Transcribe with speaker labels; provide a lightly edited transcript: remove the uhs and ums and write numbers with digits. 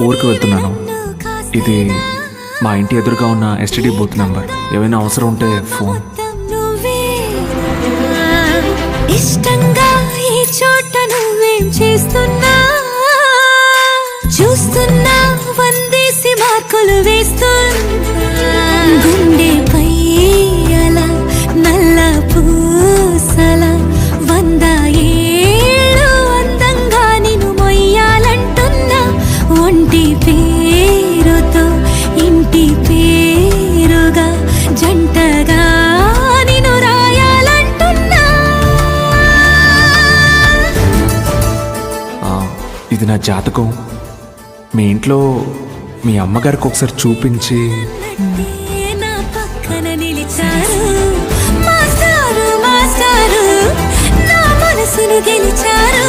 Speaker 1: ఊరికి వెళ్తున్నాను. ఇది మా ఇంటి ఎదురుగా ఉన్న ఎస్టీడీ బూత్ నెంబర్. ఏమైనా అవసరం ఉంటే ఫోన్.
Speaker 2: ఇష్టంగా ఈ చోట నువ్వేం చేస్తున్నా చూస్తున్నా, వందేసి మార్కులు వేస్తున్నా. గుండెపై అలా నల్ల పూసల 100 ఏళ్ళు అందంగా నిన్ను మొయ్యాలంటున్నా. ఒంటి పేరుతో ఇంటి పేరుగా జంటగా నిన్ను రాయాలంటున్నా.
Speaker 1: ఇది నా జాతకం. మీ ఇంట్లో మీ అమ్మగారికి ఒకసారి చూపించి.
Speaker 2: నా పక్కన నిలిచారు మాస్టారు, మాస్టారు నా మనసును గెలిచారు.